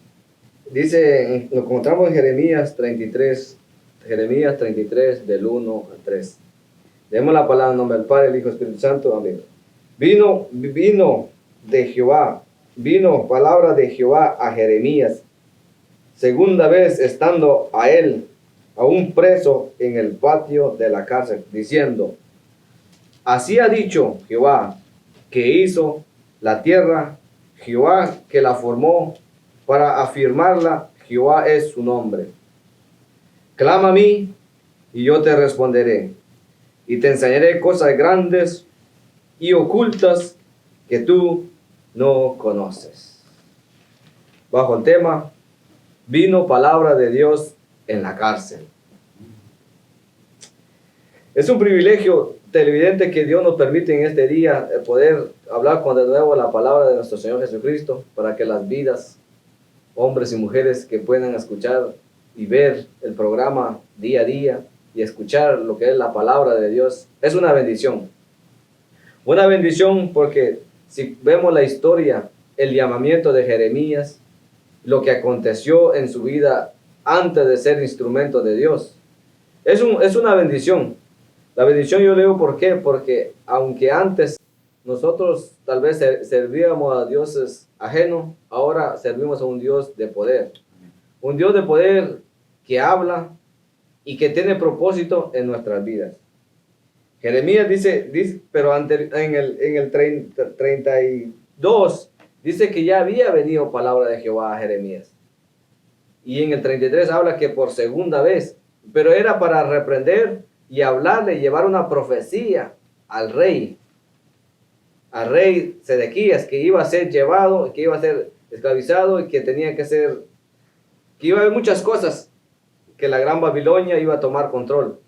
Dice, lo encontramos en Jeremías 33, del 1 al 3. Leemos la palabra en nombre del Padre, el Hijo y el Espíritu Santo. Amén. Vino palabra de Jehová a Jeremías, segunda vez estando a él, aún preso en el patio de la cárcel, diciendo: así ha dicho Jehová, que hizo la tierra, Jehová que la formó, para afirmarla, Jehová es su nombre. Clama a mí, y yo te responderé, y te enseñaré cosas grandes y ocultas que tú no conoces. Bajo el tema, vino palabra de Dios en la cárcel. Es un privilegio televidente que Dios nos permite en este día poder hablar de nuevo la palabra de nuestro Señor Jesucristo, para que las vidas, hombres y mujeres que puedan escuchar y ver el programa día a día y escuchar lo que es la palabra de Dios, es una bendición. Una bendición porque si vemos la historia, el llamamiento de Jeremías, lo que aconteció en su vida antes de ser instrumento de Dios, es una bendición. La bendición yo leo ¿por qué? Porque aunque antes nosotros tal vez servíamos a dioses ajenos, ahora servimos a un Dios de poder. Un Dios de poder que habla y que tiene propósito en nuestras vidas. Jeremías dice pero en el 32 dice que ya había venido palabra de Jehová a Jeremías. Y en el 33 habla que por segunda vez, pero era para reprender y hablarle, llevar una profecía al rey Sedequías, que iba a ser llevado, que iba a ser esclavizado y que tenía que ser, que iba a haber muchas cosas, que la gran Babilonia iba a tomar control.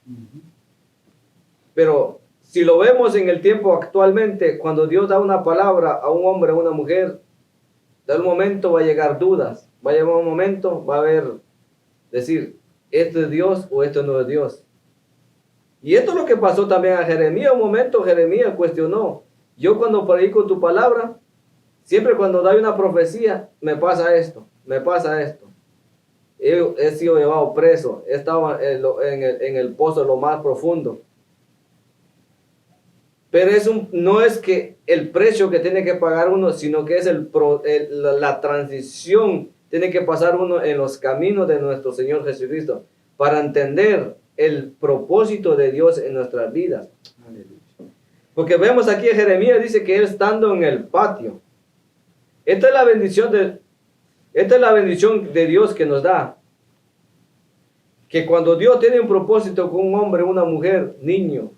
Pero si lo vemos en el tiempo actualmente, cuando Dios da una palabra a un hombre, a una mujer, de un momento va a llegar dudas, va a llegar un momento, va a haber, decir, ¿esto es Dios o esto no es Dios? Y esto es lo que pasó también a Jeremías. Un momento Jeremías cuestionó: yo cuando predico tu palabra, siempre cuando doy una profecía, me pasa esto. He sido llevado preso, he estado en el pozo lo más profundo. Pero no es que el precio que tiene que pagar uno, sino que es la transición. Tiene que pasar uno en los caminos de nuestro Señor Jesucristo para entender el propósito de Dios en nuestras vidas. Porque vemos aquí a Jeremías, dice que él estando en el patio. Esta es la bendición de Dios que nos da. Que cuando Dios tiene un propósito con un hombre, una mujer, niño,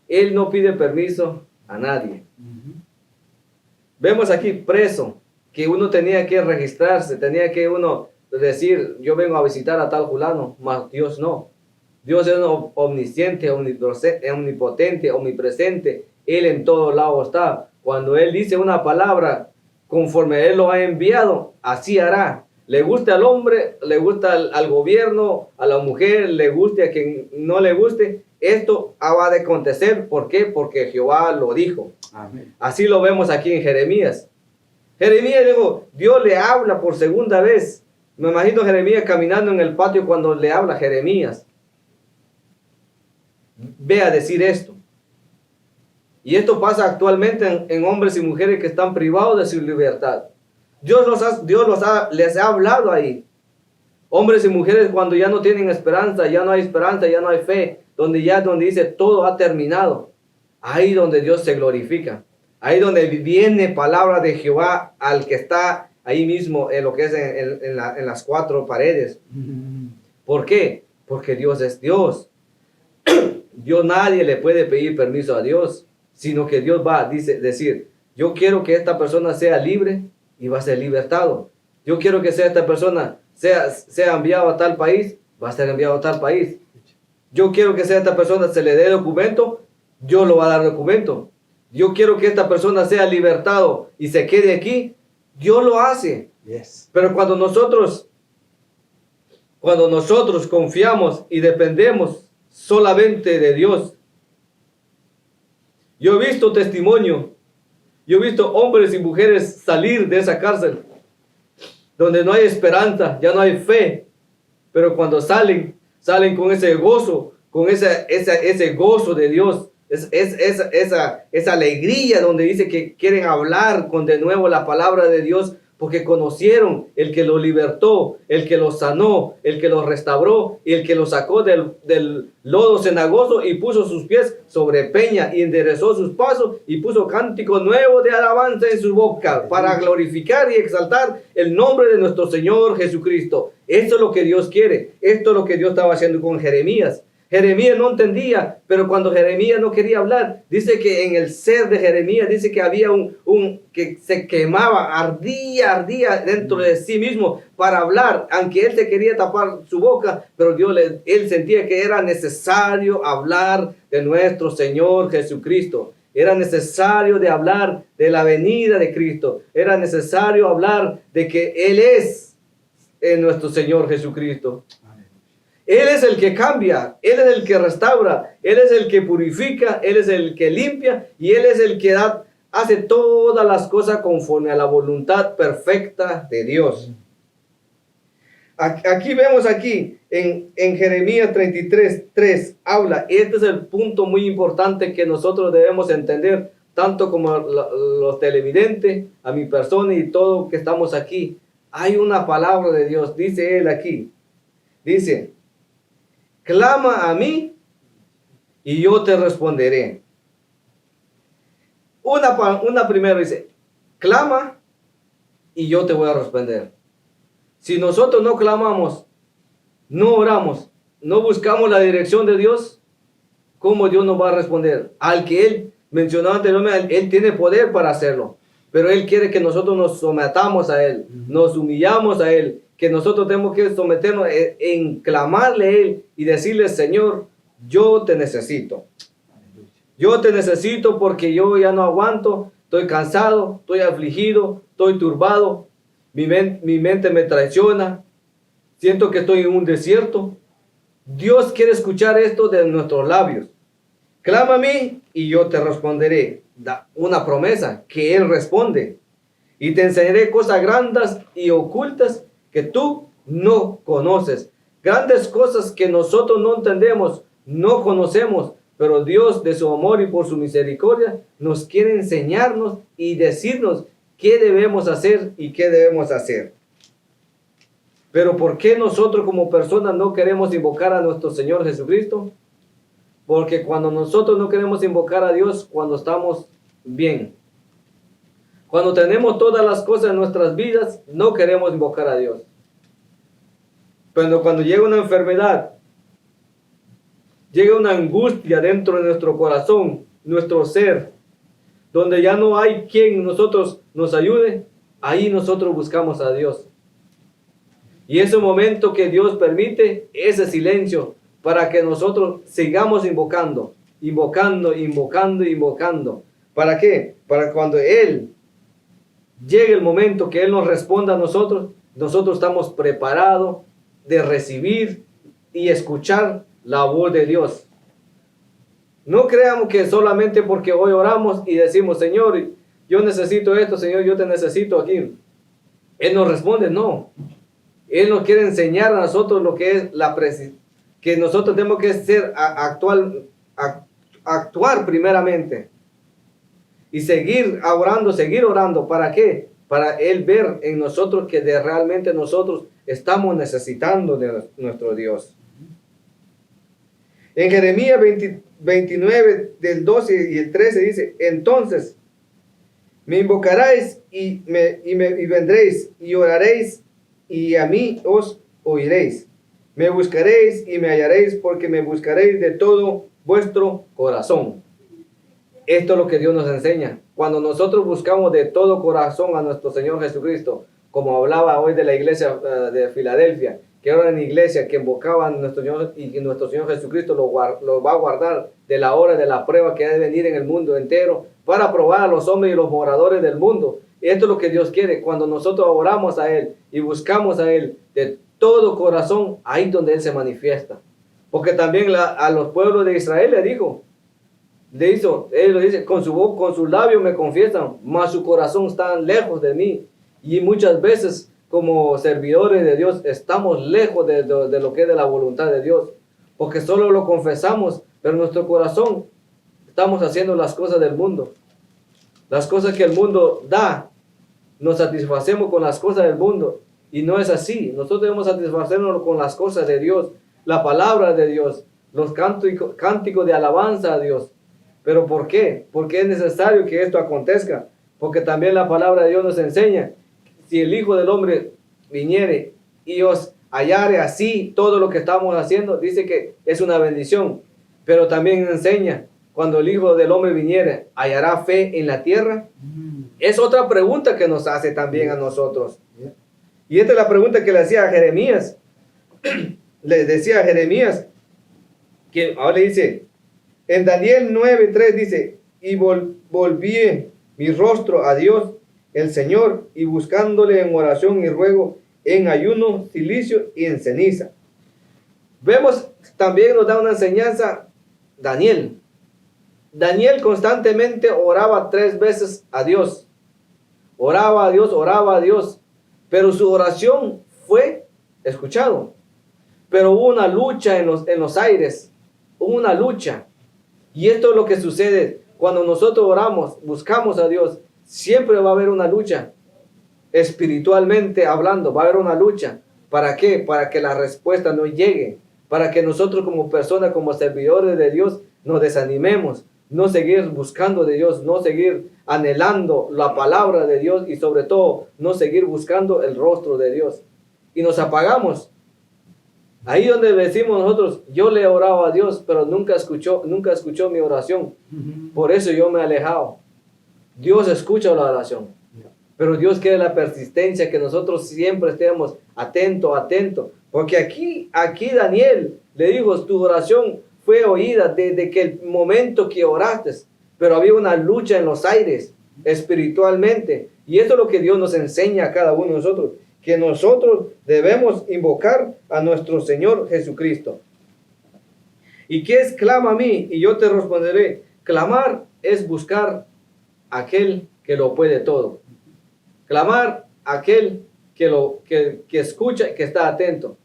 Él no pide permiso a nadie. Vemos aquí preso, que uno tenía que registrarse, tenía que uno decir, yo vengo a visitar a tal fulano, mas Dios no. Dios es omnisciente, omnipotente, omnipresente. Él en todo lado está. Cuando Él dice una palabra, conforme Él lo ha enviado, así hará. Le guste al hombre, le gusta al gobierno, a la mujer, le guste a quien no le guste, esto va de acontecer. ¿Por qué? Porque Jehová lo dijo. Amén. Así lo vemos aquí en Jeremías. Jeremías dijo, Dios le habla por segunda vez. Me imagino Jeremías caminando en el patio cuando le habla Jeremías. Ve a decir esto. Y esto pasa actualmente en hombres y mujeres que están privados de su libertad. Dios les ha hablado ahí. Hombres y mujeres cuando ya no tienen esperanza, ya no hay fe, donde dice todo ha terminado. Ahí donde Dios se glorifica. Ahí donde viene palabra de Jehová al que está ahí mismo en lo que es en las cuatro paredes. ¿Por qué? Porque Dios es Dios. Dios, nadie le puede pedir permiso a Dios, sino que Dios va a decir, yo quiero que esta persona sea libre y va a ser libertado. Yo quiero que esta persona sea enviado a tal país, va a ser enviado a tal país. Yo quiero que esta persona se le dé documento, Dios lo va a dar documento. Yo quiero que esta persona sea libertado y se quede aquí, Dios lo hace. Yes. Pero cuando nosotros confiamos y dependemos solamente de Dios, yo he visto testimonio, yo he visto hombres y mujeres salir de esa cárcel, donde no hay esperanza, ya no hay fe, pero cuando salen con ese gozo, con ese gozo de Dios, esa alegría donde dice que quieren hablar con de nuevo la palabra de Dios, porque conocieron el que los libertó, el que los sanó, el que los restauró y el que los sacó del lodo cenagoso y puso sus pies sobre peña y enderezó sus pasos y puso cántico nuevo de alabanza en su boca para glorificar y exaltar el nombre de nuestro Señor Jesucristo. Esto es lo que Dios quiere. Esto es lo que Dios estaba haciendo con Jeremías. Jeremías no entendía, pero cuando Jeremías no quería hablar, dice que en el ser de Jeremías, dice que había que se quemaba, ardía dentro de sí mismo para hablar, aunque él se quería tapar su boca, pero él sentía que era necesario hablar de nuestro Señor Jesucristo. Era necesario de hablar de la venida de Cristo. Era necesario hablar de que Él es nuestro Señor Jesucristo. Él es el que cambia, Él es el que restaura, Él es el que purifica, Él es el que limpia y Él es el que hace todas las cosas conforme a la voluntad perfecta de Dios. Aquí vemos en Jeremías 33:3 habla, este es el punto muy importante que nosotros debemos entender, tanto como los televidentes, a mi persona y todo que estamos aquí. Hay una palabra de Dios, dice él aquí, dice, clama a mí y yo te responderé. Una primera dice, clama y yo te voy a responder. Si nosotros no clamamos, no oramos, no buscamos la dirección de Dios, ¿cómo Dios nos va a responder? Al que Él mencionó anteriormente, Él tiene poder para hacerlo, pero Él quiere que nosotros nos sometamos a Él, nos humillamos a Él, que nosotros tenemos que someternos en clamarle a Él y decirle, Señor, yo te necesito. Yo te necesito porque yo ya no aguanto, estoy cansado, estoy afligido, estoy turbado, mi mente me traiciona, siento que estoy en un desierto. Dios quiere escuchar esto de nuestros labios. Clama a mí y yo te responderé. Da una promesa que Él responde. Y te enseñaré cosas grandes y ocultas que tú no conoces. Grandes cosas que nosotros no entendemos, no conocemos, pero Dios de su amor y por su misericordia nos quiere enseñarnos y decirnos qué debemos hacer y qué debemos hacer. Pero ¿por qué nosotros como personas no queremos invocar a nuestro Señor Jesucristo? Porque cuando nosotros no queremos invocar a Dios, cuando estamos bien, cuando tenemos todas las cosas en nuestras vidas, no queremos invocar a Dios. Pero cuando llega una enfermedad, llega una angustia dentro de nuestro corazón, nuestro ser, donde ya no hay quien nosotros nos ayude, ahí nosotros buscamos a Dios. Y ese momento que Dios permite, ese silencio, para que nosotros sigamos invocando. ¿Para qué? Para cuando Él llegue el momento que Él nos responda a nosotros, nosotros estamos preparados de recibir y escuchar la voz de Dios. No creamos que solamente porque hoy oramos y decimos, Señor, yo necesito esto, Señor, yo te necesito aquí. Él nos responde, no. Él nos quiere enseñar a nosotros lo que es que nosotros tenemos que actuar primeramente. Y seguir orando. ¿Para qué? Para Él ver en nosotros que realmente nosotros estamos necesitando de nuestro Dios. En Jeremías 29, del 12 y el 13 dice, entonces me invocaréis y vendréis y oraréis y a mí os oiréis. Me buscaréis y me hallaréis porque me buscaréis de todo vuestro corazón. Esto es lo que Dios nos enseña. Cuando nosotros buscamos de todo corazón a nuestro Señor Jesucristo, como hablaba hoy de la iglesia de Filadelfia, que era una iglesia que invocaba a nuestro Señor y que nuestro Señor Jesucristo lo va a guardar de la hora de la prueba que ha de venir en el mundo entero para probar a los hombres y los moradores del mundo. Y esto es lo que Dios quiere. Cuando nosotros oramos a Él y buscamos a Él de todo corazón, ahí es donde Él se manifiesta. Porque también a los pueblos de Israel Él lo dice, con su boca, con sus labios me confiesan, mas su corazón está lejos de mí. Y muchas veces como servidores de Dios estamos lejos de lo que es de la voluntad de Dios, porque solo lo confesamos, pero en nuestro corazón estamos haciendo las cosas del mundo, las cosas que el mundo da, nos satisfacemos con las cosas del mundo, y no es así. Nosotros debemos satisfacernos con las cosas de Dios, la palabra de Dios, los cánticos de alabanza a Dios. ¿Pero por qué? Porque es necesario que esto acontezca, porque también la palabra de Dios nos enseña, si el Hijo del Hombre viniere y os hallare así todo lo que estamos haciendo, dice que es una bendición. Pero también enseña, cuando el Hijo del Hombre viniere, ¿hallará fe en la tierra? Es otra pregunta que nos hace también a nosotros. Y esta es la pregunta que le hacía a Jeremías. Le decía a Jeremías, que ahora le dice, en Daniel 9:3 dice, y volví mi rostro a Dios, el Señor, y buscándole en oración y ruego, en ayuno, cilicio y en ceniza. Vemos, también nos da una enseñanza Daniel. Daniel constantemente oraba 3 veces a Dios. Oraba a Dios, pero su oración fue escuchado. Pero hubo una lucha en los aires, hubo una lucha. Y esto es lo que sucede cuando nosotros oramos, buscamos a Dios. Siempre va a haber una lucha, espiritualmente hablando, va a haber una lucha. ¿Para qué? Para que la respuesta no llegue, para que nosotros como personas, como servidores de Dios, nos desanimemos, no seguir buscando de Dios, no seguir anhelando la palabra de Dios y sobre todo no seguir buscando el rostro de Dios. Y nos apagamos. Ahí donde decimos nosotros, yo le he orado a Dios, pero nunca escuchó mi oración. Por eso yo me he alejado. Dios escucha la oración, pero Dios quiere la persistencia, que nosotros siempre estemos atentos, porque aquí Daniel le dijo, tu oración fue oída desde que el momento que oraste, pero había una lucha en los aires, espiritualmente, y esto es lo que Dios nos enseña a cada uno de nosotros, que nosotros debemos invocar a nuestro Señor Jesucristo. ¿Y qué es clama a mí? Y yo te responderé. Clamar es buscar aquel que lo puede todo. Clamar aquel que escucha y que está atento.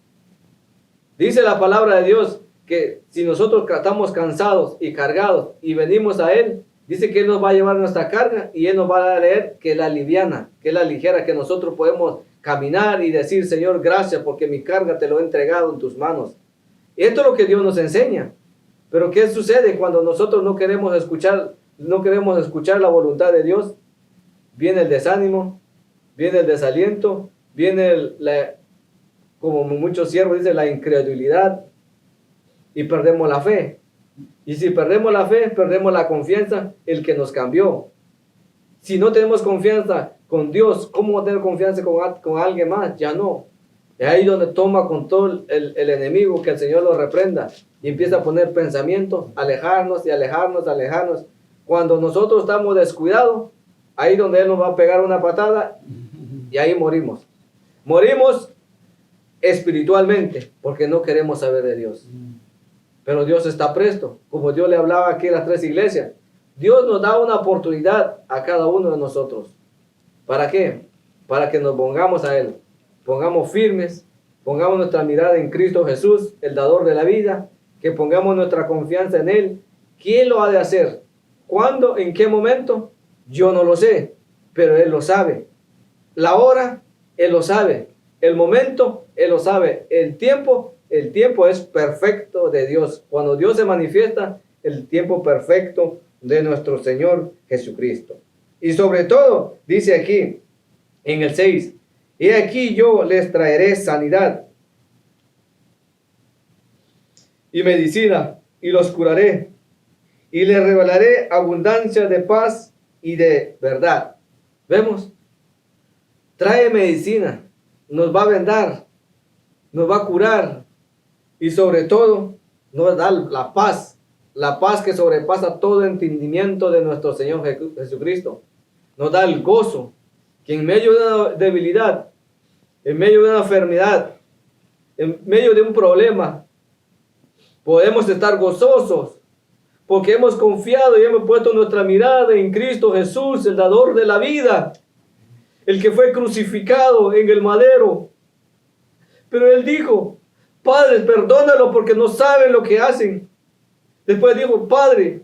Dice la palabra de Dios que si nosotros estamos cansados y cargados y venimos a Él, dice que Él nos va a llevar nuestra carga y Él nos va a leer que la liviana, que es la ligera, que nosotros podemos caminar y decir, Señor, gracias porque mi carga te lo he entregado en tus manos. Y esto es lo que Dios nos enseña. Pero ¿qué sucede cuando nosotros no queremos escuchar la voluntad de Dios? Viene el desánimo, viene el desaliento, viene como muchos siervos dicen, la incredulidad, y perdemos la fe. Y si perdemos la fe, perdemos la confianza, el que nos cambió. Si no tenemos confianza con Dios, ¿cómo tener confianza con alguien más? Ya no. Es ahí donde toma control el enemigo, que el Señor lo reprenda, y empieza a poner pensamientos, alejarnos. Cuando nosotros estamos descuidados, ahí donde Él nos va a pegar una patada y ahí morimos. Morimos espiritualmente porque no queremos saber de Dios. Pero Dios está presto. Como Dios le hablaba aquí a las 3 iglesias, Dios nos da una oportunidad a cada uno de nosotros. ¿Para qué? Para que nos pongamos a Él, pongamos firmes, pongamos nuestra mirada en Cristo Jesús, el dador de la vida, que pongamos nuestra confianza en Él. ¿Quién lo ha de hacer? ¿Cuándo? ¿En qué momento? Yo no lo sé, pero Él lo sabe. La hora, Él lo sabe. El momento, Él lo sabe. El tiempo es perfecto de Dios. Cuando Dios se manifiesta, el tiempo perfecto de nuestro Señor Jesucristo. Y sobre todo, dice aquí, en el 6, y aquí yo les traeré sanidad y medicina, y los curaré, y les revelaré abundancia de paz y de verdad. ¿Vemos? Trae medicina, nos va a vendar, nos va a curar, y sobre todo, nos da la paz que sobrepasa todo entendimiento de nuestro Señor Jesucristo. Nos da el gozo, que en medio de una debilidad, en medio de una enfermedad, en medio de un problema, podemos estar gozosos, porque hemos confiado y hemos puesto nuestra mirada en Cristo Jesús, el dador de la vida, el que fue crucificado en el madero. Pero Él dijo, Padre, perdónalo porque no saben lo que hacen. Después dijo, Padre,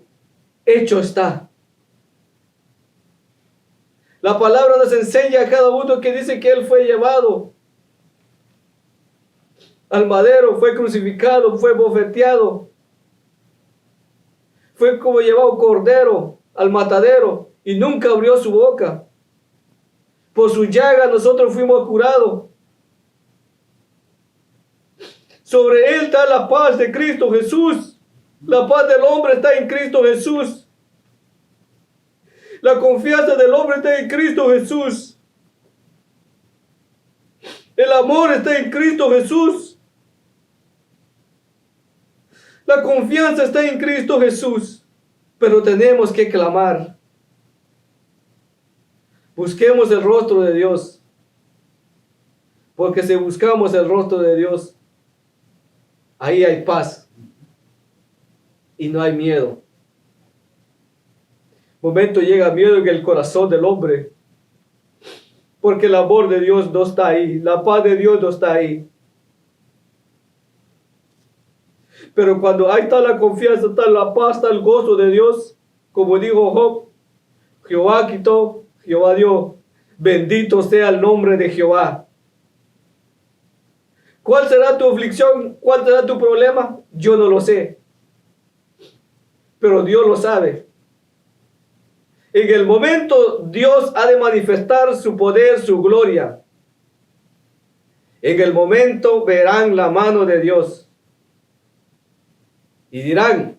hecho está. La palabra nos enseña a cada uno que dice que Él fue llevado al madero, fue crucificado, fue bofeteado. Fue como llevado cordero al matadero y nunca abrió su boca. Por su llaga nosotros fuimos curados. Sobre Él está la paz de Cristo Jesús. La paz del hombre está en Cristo Jesús. La confianza del hombre está en Cristo Jesús. El amor está en Cristo Jesús. La confianza está en Cristo Jesús. Pero tenemos que clamar. Busquemos el rostro de Dios. Porque si buscamos el rostro de Dios, ahí hay paz. Y no hay miedo. Momento llega miedo en el corazón del hombre. Porque el amor de Dios no está ahí. La paz de Dios no está ahí. Pero cuando ahí está la confianza, está la paz, está el gozo de Dios. Como dijo Job, Jehová quitó, Jehová dio. Bendito sea el nombre de Jehová. ¿Cuál será tu aflicción? ¿Cuál será tu problema? Yo no lo sé. Pero Dios lo sabe. En el momento Dios ha de manifestar su poder, su gloria. En el momento verán la mano de Dios. Y dirán,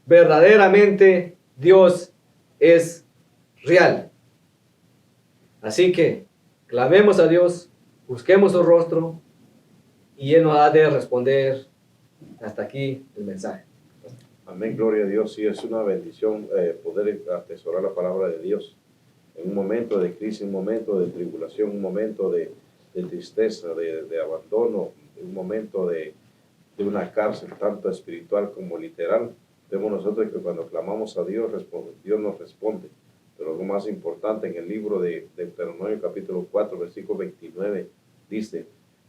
verdaderamente Dios es real. Así que clamemos a Dios, busquemos su rostro y Él nos ha de responder. Hasta aquí el mensaje. Amén, gloria a Dios. Sí, es una bendición poder atesorar la palabra de Dios. En un momento de crisis, un momento de tribulación, un momento de tristeza, de abandono, un momento de una cárcel, tanto espiritual como literal. Vemos nosotros que cuando clamamos a Dios, Dios nos responde. Pero lo más importante, en el libro de Deuteronomio capítulo 4, versículo 29, dice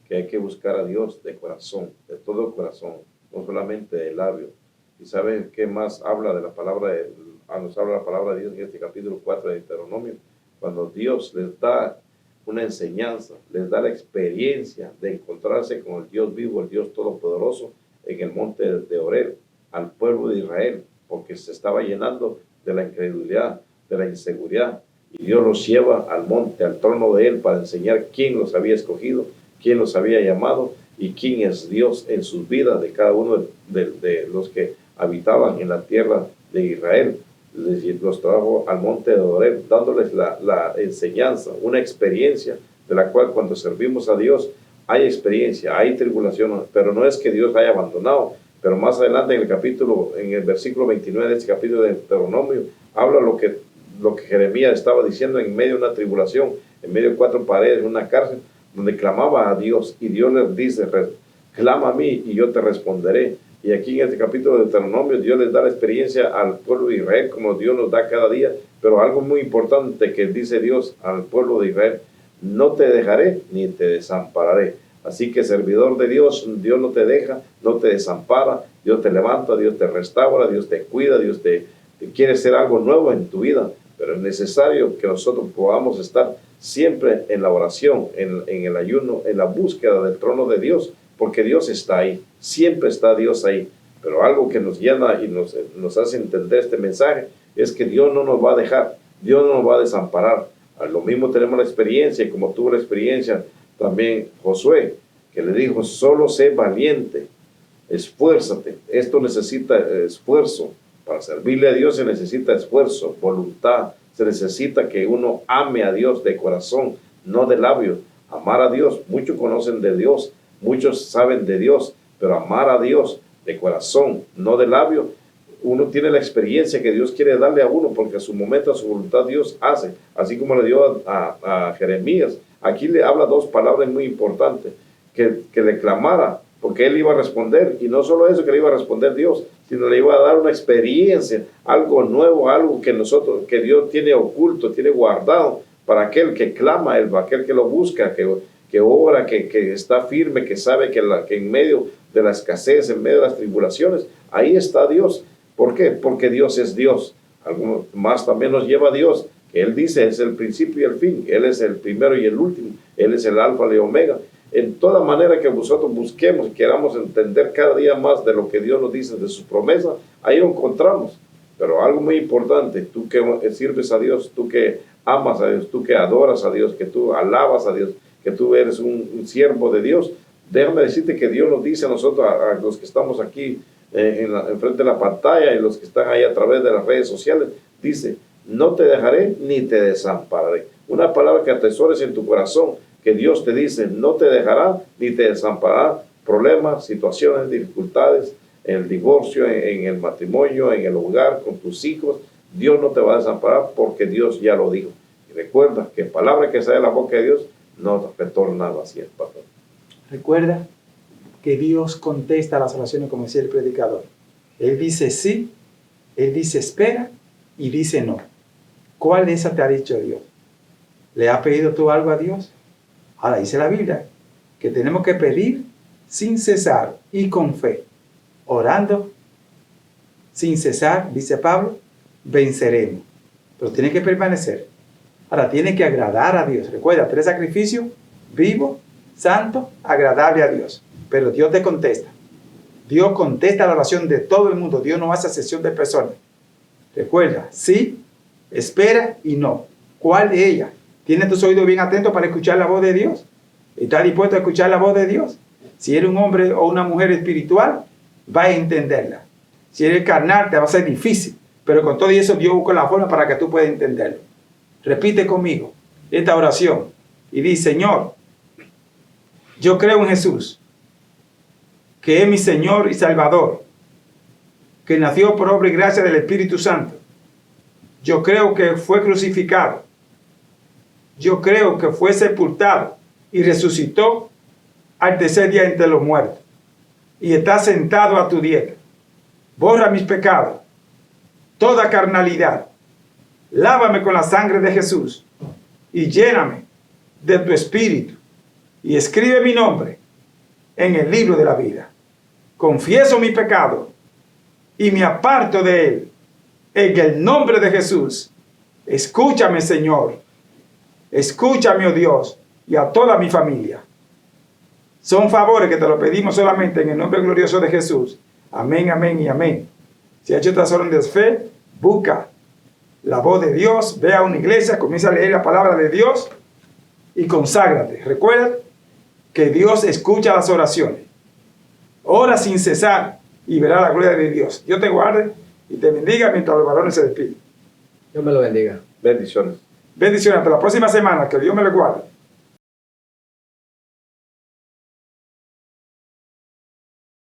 que hay que buscar a Dios de corazón, de todo corazón, no solamente de labio. ¿Y saben qué más habla de la palabra nos habla la palabra de Dios en este capítulo 4 de Deuteronomio? Cuando Dios les da una enseñanza, les da la experiencia de encontrarse con el Dios vivo, el Dios todopoderoso, en el monte de Horeb, al pueblo de Israel, porque se estaba llenando de la incredulidad, de la inseguridad, y Dios los lleva al monte, al trono de Él, para enseñar quién los había escogido, quién los había llamado, y quién es Dios en sus vidas de cada uno de los que habitaban en la tierra de Israel. Es decir, los trajo al monte de Horeb, dándoles la enseñanza, una experiencia de la cual cuando servimos a Dios hay experiencia, hay tribulación, pero no es que Dios haya abandonado. Pero más adelante en el versículo 29 de este capítulo de Deuteronomio, habla lo que lo que Jeremías estaba diciendo en medio de una tribulación, en medio de 4 paredes, en una cárcel, donde clamaba a Dios, y Dios les dice, clama a mí y yo te responderé. Y aquí en este capítulo de Deuteronomio, Dios les da la experiencia al pueblo de Israel, como Dios nos da cada día, pero algo muy importante que dice Dios al pueblo de Israel: no te dejaré ni te desampararé. Así que, servidor de Dios, Dios no te deja, no te desampara, Dios te levanta, Dios te restaura, Dios te cuida, Dios te quiere hacer algo nuevo en tu vida, pero es necesario que nosotros podamos estar siempre en la oración, en el ayuno, en la búsqueda del trono de Dios, porque Dios está ahí, siempre está Dios ahí. Pero algo que nos llena y nos hace entender este mensaje es que Dios no nos va a dejar, Dios no nos va a desamparar. A lo mismo tenemos la experiencia, como tuvo la experiencia también Josué, que le dijo: solo sé valiente, esfuérzate. Esto necesita esfuerzo. Para servirle a Dios se necesita esfuerzo, voluntad. Se necesita que uno ame a Dios de corazón, no de labios. Amar a Dios, muchos conocen de Dios, muchos saben de Dios, pero amar a Dios de corazón, no de labios, uno tiene la experiencia que Dios quiere darle a uno, porque a su momento, a su voluntad, Dios hace, así como le dio a Jeremías. Aquí le habla 2 palabras muy importantes: que le clamara, porque él iba a responder, y no solo eso que le iba a responder Dios, sino le iba a dar una experiencia, algo nuevo, algo que Dios tiene oculto, tiene guardado para aquel que clama a él, para aquel que lo busca, que ora, que está firme, que sabe que en medio de la escasez, en medio de las tribulaciones, ahí está Dios. ¿Por qué? Porque Dios es Dios. Algo más también nos lleva a Dios, que Él dice es el principio y el fin. Él es el primero y el último. Él es el alfa y el omega. En toda manera que nosotros busquemos y queramos entender cada día más de lo que Dios nos dice, de sus promesas, ahí lo encontramos. Pero algo muy importante: tú que sirves a Dios, tú que amas a Dios, tú que adoras a Dios, que tú alabas a Dios, que tú eres un siervo de Dios, déjame decirte que Dios nos dice a nosotros, a los que estamos aquí enfrente de la pantalla y los que están ahí a través de las redes sociales, dice: no te dejaré ni te desampararé. Una palabra que atesores en tu corazón, que Dios te dice: no te dejará ni te desamparará. Problemas, situaciones, dificultades, en el divorcio, en el matrimonio, en el hogar, con tus hijos, Dios no te va a desamparar, porque Dios ya lo dijo. Y recuerda que palabra que sale de la boca de Dios no retorna vacía, pastor. Recuerda que Dios contesta las oraciones, como decía el predicador. Él dice sí, Él dice espera y dice no. ¿Cuál de esas te ha dicho Dios? ¿Le has pedido tú algo a Dios? Ahora dice la Biblia que tenemos que pedir sin cesar y con fe, orando sin cesar, dice Pablo, venceremos. Pero tiene que permanecer. Ahora tiene que agradar a Dios. Recuerda, 3 sacrificios: vivo, santo, agradable a Dios. Pero Dios te contesta. Dios contesta la oración de todo el mundo. Dios no hace excepción de personas. Recuerda, sí, espera y no. ¿Cuál de ellas? ¿Tienes tus oídos bien atentos para escuchar la voz de Dios? ¿Estás dispuesto a escuchar la voz de Dios? Si eres un hombre o una mujer espiritual, vas a entenderla. Si eres carnal, te va a ser difícil. Pero con todo eso, Dios busca la forma para que tú puedas entenderlo. Repite conmigo esta oración y di: Señor, yo creo en Jesús, que es mi Señor y Salvador, que nació por obra y gracia del Espíritu Santo. Yo creo que fue crucificado. Yo creo que fue sepultado y resucitó al tercer día entre los muertos. Y está sentado a tu diestra. Borra mis pecados, toda carnalidad. Lávame con la sangre de Jesús y lléname de tu Espíritu. Y escribe mi nombre en el libro de la vida. Confieso mi pecado y me aparto de él. En el nombre de Jesús, escúchame, Señor. Escúchame, oh Dios, y a toda mi familia. Son favores que te lo pedimos solamente en el nombre glorioso de Jesús. Amén, amén y amén. Si has hecho esta oración de fe, busca la voz de Dios, ve a una iglesia, comienza a leer la palabra de Dios y conságrate. Recuerda que Dios escucha las oraciones. Ora sin cesar y verá la gloria de Dios. Dios te guarde y te bendiga mientras los varones se despiden. Dios me lo bendiga. Bendiciones. Bendiciones. Hasta la próxima semana. Que Dios me lo guarde.